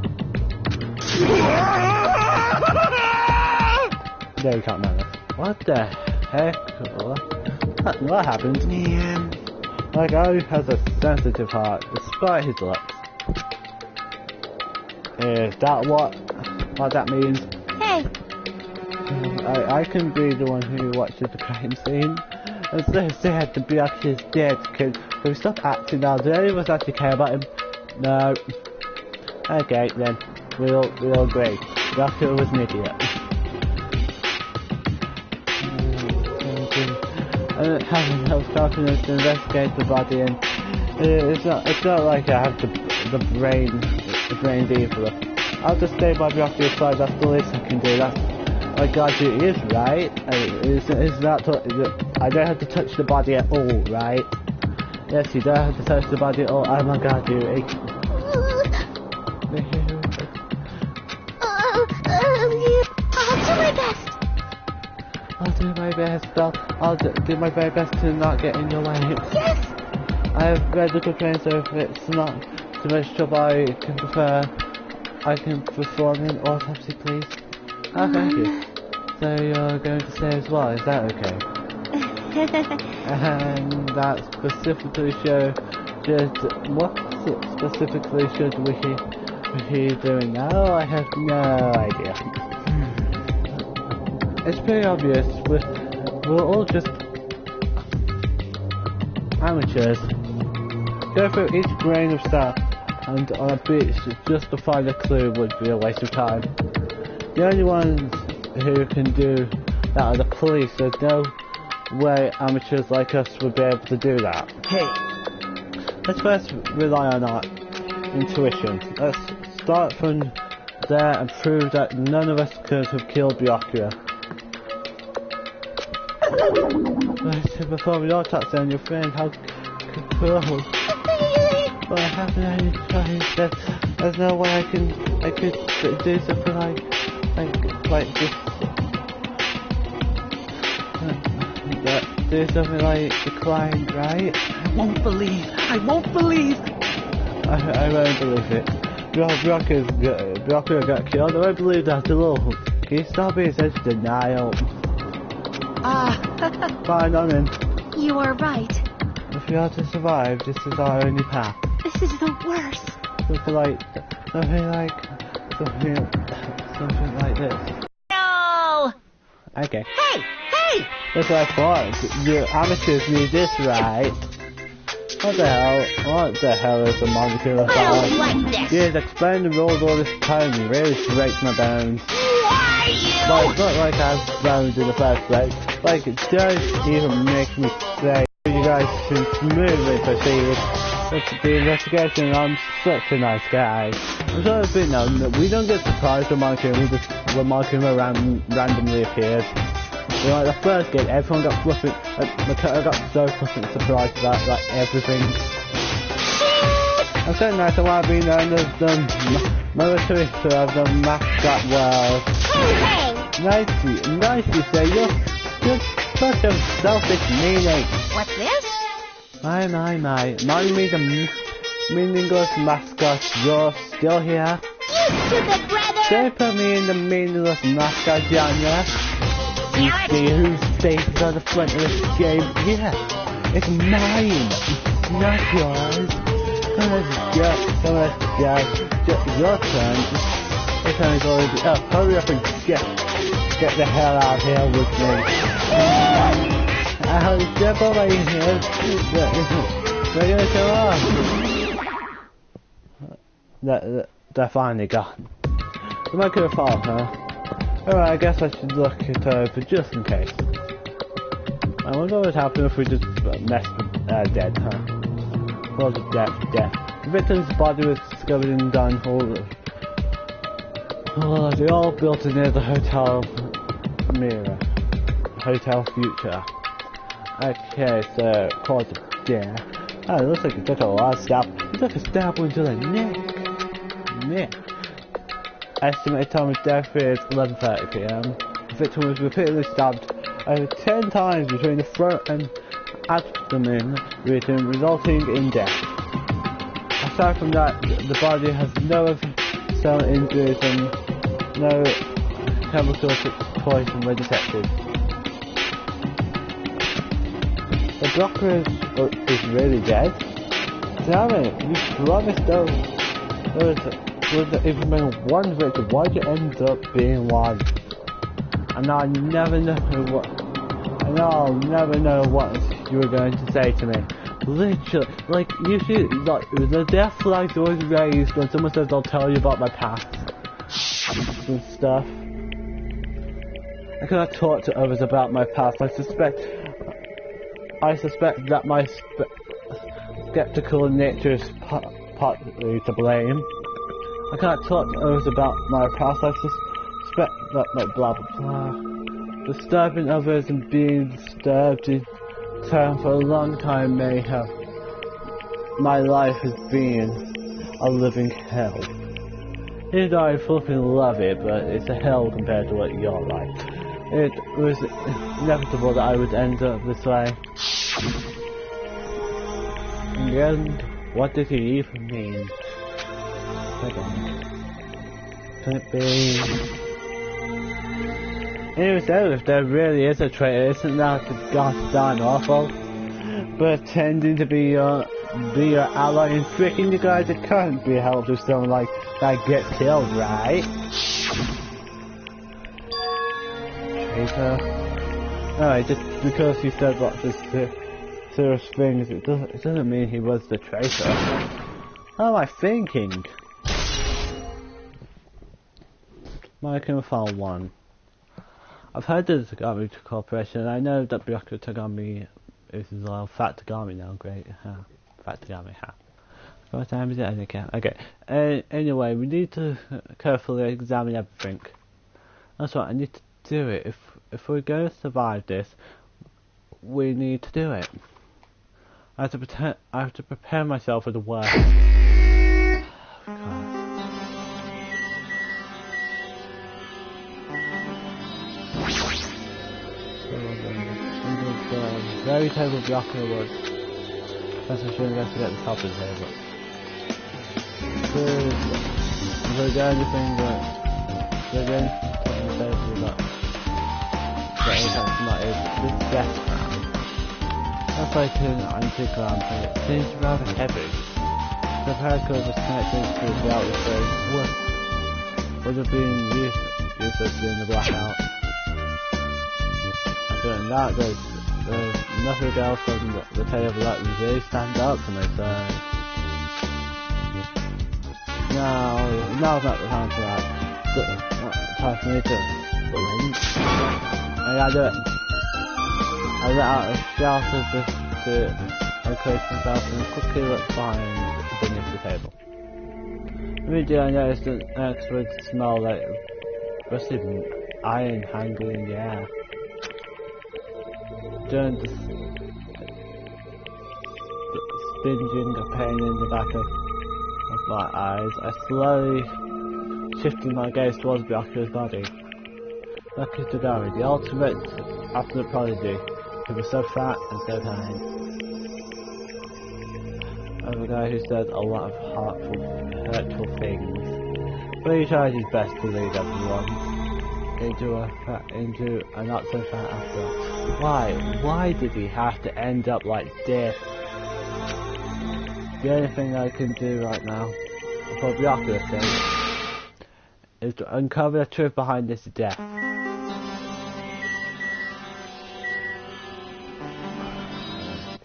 There, you can't manage. What the heck? What happened? Man. That guy has a sensitive heart, despite his looks. Is that what that means? Hey, I can be the one who watches the crime scene. And so sad the Byakuya is dead. Can we stop acting now? Do any of us actually care about him? No. Okay then, we'll agree. Byakuya was an idiot. I don't have enough confidence to investigate the body, and it's not like I have the brain either. I'll just stay by Byakuya's side. That's the least I can do. That's my guard duty is, right? I don't have to touch the body at all, right? Yes, you don't have to touch the body at all. I'm on guard duty. I'll do my best. I'll do my best. I'll do my very best to not get in your way. Yes. I have medical training, so if it's not too much trouble, I can perform an autopsy, please. Oh, thank you. So you're going to stay as well, is that okay? And that specifically what specifically should we be doing now? I have no idea. It's pretty obvious, we're all just amateurs. Go through each grain of sand and on a beach just to find a clue would be a waste of time. The only ones who can do that are the police. There's no way amateurs like us would be able to do that. Hey, Let's first rely on our intuition. Let's start from there and prove that none of us could have killed Byakuya. To perform an autopsy on your friend, how cruel. But I haven't any choice. There's no way I could do something like this. Do something like the crime, right? I won't believe. I won't believe it. Byakuya got killed. I won't believe that at all. Can you stop being such denial? Fine, I'm in. You are right. If we are to survive, this is our only path. This is the worst. Something like this. No! Okay. Hey! That's what I thought. You amateurs need this, right? What the hell is a molecule I don't like this. Yes, explain the rules all this time. You really breaks my bones. Why you? But it's not like I have bones in the first place. Like, it does even make me say you guys should smoothly proceed with the investigation. I'm such a nice guy. I'm sort of been known that we don't get surprised when Molecule randomly appears. You know, like the first game, everyone got fluffy. Makoto got so fucking surprised about like everything. I'm so nice. I want to be known as the military of the mascot world. Hey! Nice you say. You're such a selfish meaning. What's this? My. Me the meaningless mascot. You're still here. You stupid brother! Don't put me in the meaningless mascot genre. You see whose face is on the front of this game? Yeah, it's mine, not yours. Come on, your turn. Your turn is already up. Hurry up and get the hell out of here with me. I'll step over here. They're gonna show off. They're finally gone. We might could have fought, huh? Alright, I guess I should look it over just in case. I wonder what would happen if we just messed with dead, huh? Cause of death. The victim's body was discovered in Danganronpa. Oh, they all built near the Hotel Mirror. Hotel Future. Okay, so cause of death. Oh, it looks like it took a lot of stab. It took a stab into the neck. estimated time of death is 11:30 PM. The victim was repeatedly stabbed over 10 times between the throat and abdomen region, resulting in death. Aside from that, the body has no external injuries and no chemical poison were detected. The blocker is really dead? Damn it, you promised there was even been one victim. Why'd you end up being one? And I'll never know what you were going to say to me. Literally, like, usually, like, the death flag's always raised when someone says they'll tell you about my past and stuff. I cannot talk to others about my past. I suspect that my skeptical nature is partly to blame. I cannot talk to others about my past. I suspect that, like, blah blah blah. Disturbing others and being disturbed in turn for a long time may have. My life has been a living hell. Even though I fucking love it, but it's a hell compared to what you're like. It was inevitable that I would end up this way. In the end, what did he even mean? Can it be? Anyway, so if there really is a traitor, isn't that goddamn awful? Pretending to be your ally and freaking you guys, it can't be helped if someone like that gets killed, right? Traitor? Alright, just because he said lots of serious things, it doesn't mean he was the traitor. What am I thinking? American File 1. I've heard of the Tagami Corporation, and I know that Byakuya Tagami is Fat Tagami now, great, Fat Tagami, What time is it? Okay. Anyway, we need to carefully examine everything. That's right, I need to do it. If we're going to survive this, we need to do it. I have to prepare myself for the worst. God. Very terrible Byakuya was. That's for sure to get the top of the table. If we get anything that we're going to top of the table that tonight is this death crown. That's like an antique lamp, and it seems rather heavy. The paracord was connected to the outlet, so would have been useless during the blackout. Other than that, there's nothing else on the table that would really stand out to me, so... Now's not the time for that. Time for me to blink. I gotta do it. I let out a shout of this to enclose myself and quickly looked behind beneath the table. Immediately I noticed an excellent smell like rusted iron hanging in the air. During the stinging pain in the back of my eyes, I slowly shifted my gaze towards Byakuya's body. Byakuya Tagami, the ultimate absolute prodigy, who was so fat and so kind. I'm a guy who said a lot of hurtful things, but he tried his best to lead everyone into a not so fat after. Why did he have to end up like this? The only thing I can do right now, for Byakuya's sake, is to uncover the truth behind this death.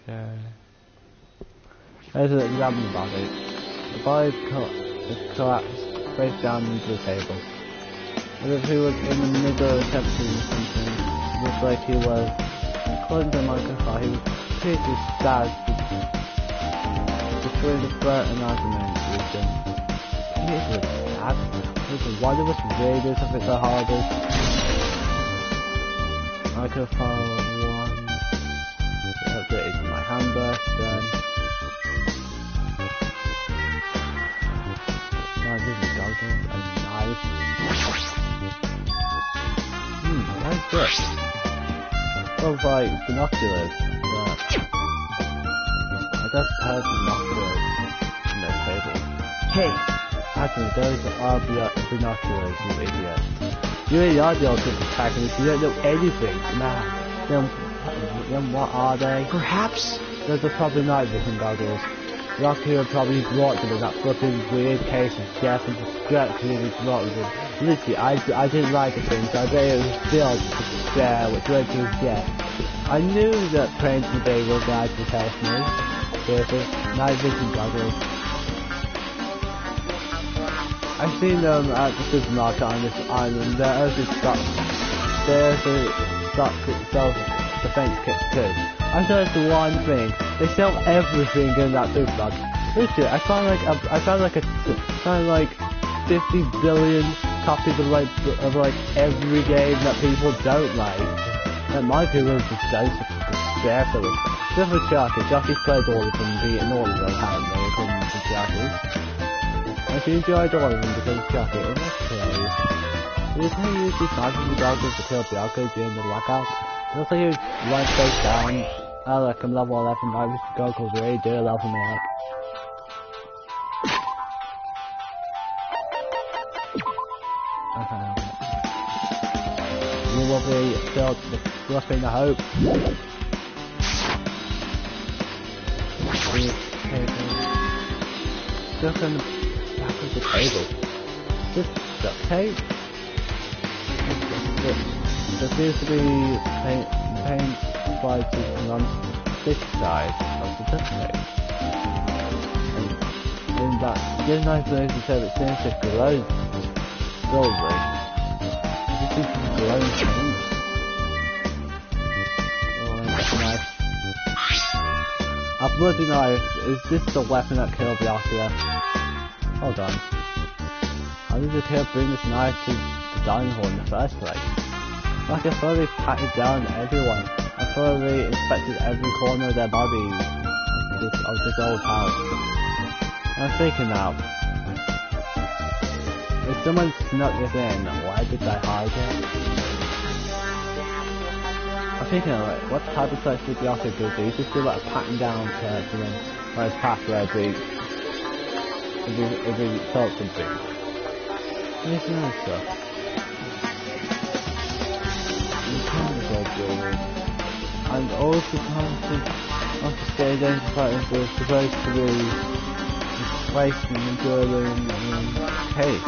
Okay. Let's examine the body. The body is collapsed face down into the table. As if he was in the middle of attempting something. It looks like he was, according to my confide, he was pretty stabbed between the throat and abdomen region. He was stabbed. Why did this really do something so horrible? Microphone 1. Updated my handbook, then. No, I didn't go to a knife. shit. Looks like binoculars. I just heard binoculars in the table. Hey, Actually, those are binoculars, you idiot. You really are the ultimate protagonist, you don't know anything, man. Then what are they? perhaps... Those are probably night vision goggles. Rocky probably brought them in that fucking weird case of death and destruction in his rotten. Literally, I didn't like the thing, so I bet it was filled with despair, which led to his death. I knew that praying to the day will guide to help me. Seriously, night vision goggles. I've seen them at the supermarket on this island. There's a stock self-defense kit too. I noticed the one thing. They sell everything in that supermarket. Literally, I found like 50 billion copies of every game that people don't like. And my people are just so scared for them. Except for Chucky. Chucky's played all of them, beaten all of them apparently, according to Chucky. And she enjoyed all of them because of Chucky. Oh, that's crazy. You can use these knives and goggles to kill Bianca during the blackout. You also use right face down. I like I'm level 11, I wish the goggles really do level me up. Okay. You will be filled with fluffing the hope. Just in the back of the table. Just duct tape. There seems to be paint slides on this side of the duct tape. And in that, getting nice ways to say that seems to glow silvery. This is glowing paint. Oh, that's nice. A bloody knife, is this the weapon that killed Bianca? Hold on. How did the killer bring this knife to the dining hall in the first place? Like I thoroughly patted down everyone. I thoroughly inspected every corner of their bodies of this old house. I'm thinking now, if someone snuck this in, why did they hide it? I'm thinking like, what type of search did Bianca do? Did he just do like a patting down search and then like his password if he felt something? There's no stuff. And also something of the stage identifiers were supposed to be displaced in the German case.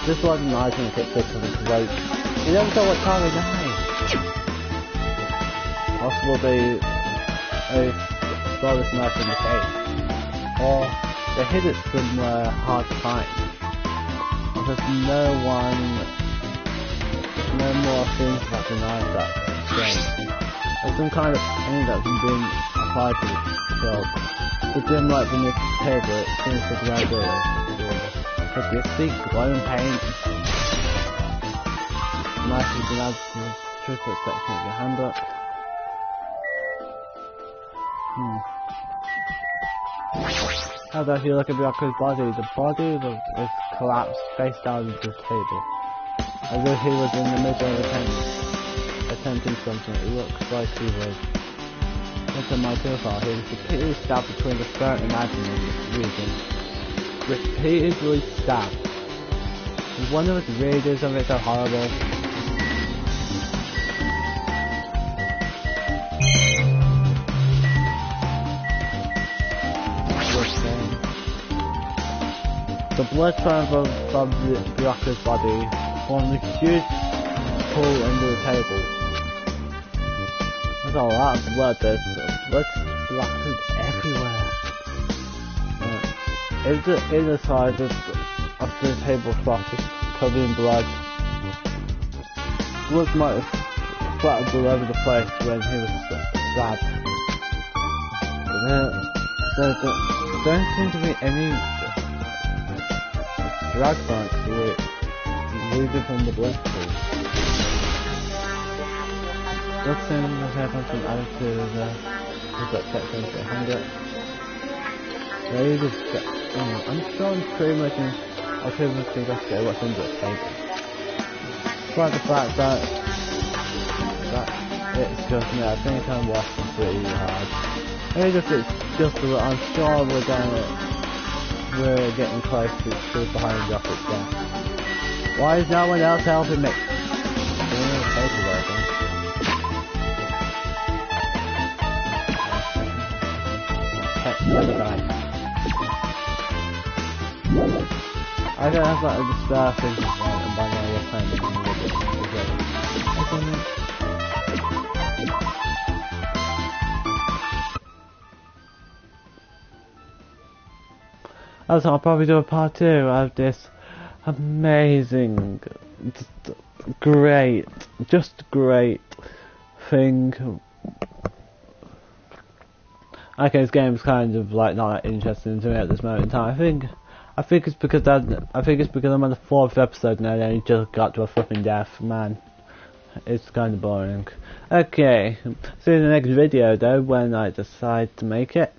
This wasn't nice when it gets this one because like, you never know what time of night. Possible they saw this knife in the case. Or they hid it somewhere hard to find. There's no more things about the knife that's strange. There's some kind of paint that's been applied to the kill. The dim light beneath the table, it seems to glow good. But you see glowing paint. The knife has been added to the truthful section of your handbook. How about if you look at Bianca's body? The body is collapsed face down into the table. As if he was in the middle of attempting something. It looks like he was. Look at my profile. He was repeatedly stabbed between the throat and abdomen region. Repeatedly stabbed. I wonder if the really did something so horrible. The blood from Bianca's body formed a huge pool under the table. There's a lot of blood, there's blood splattered everywhere. Is the inner side of the table covered in blood? Blood might have splattered all over the place when he was stabbed. But there don't seem to be any drag marks leading from the bloodstream. Looks in the hair has been added to the section to hang it. I'm sure I'm pretty much investigate what's under the table. Despite the fact that it's just me. I think I'm watching pretty hard. It's just I'm sure we're getting close to behind the office there. Why is no one else helping me? I don't have like the star thing and by now you're playing I'll probably do a part 2 of this amazing, just great thing. Okay, this game's kind of like not that interesting to me at this moment in time. I think it's because I'm on the 4th episode now and I just got to a fucking death, man. It's kind of boring. Okay, see you in the next video though when I decide to make it.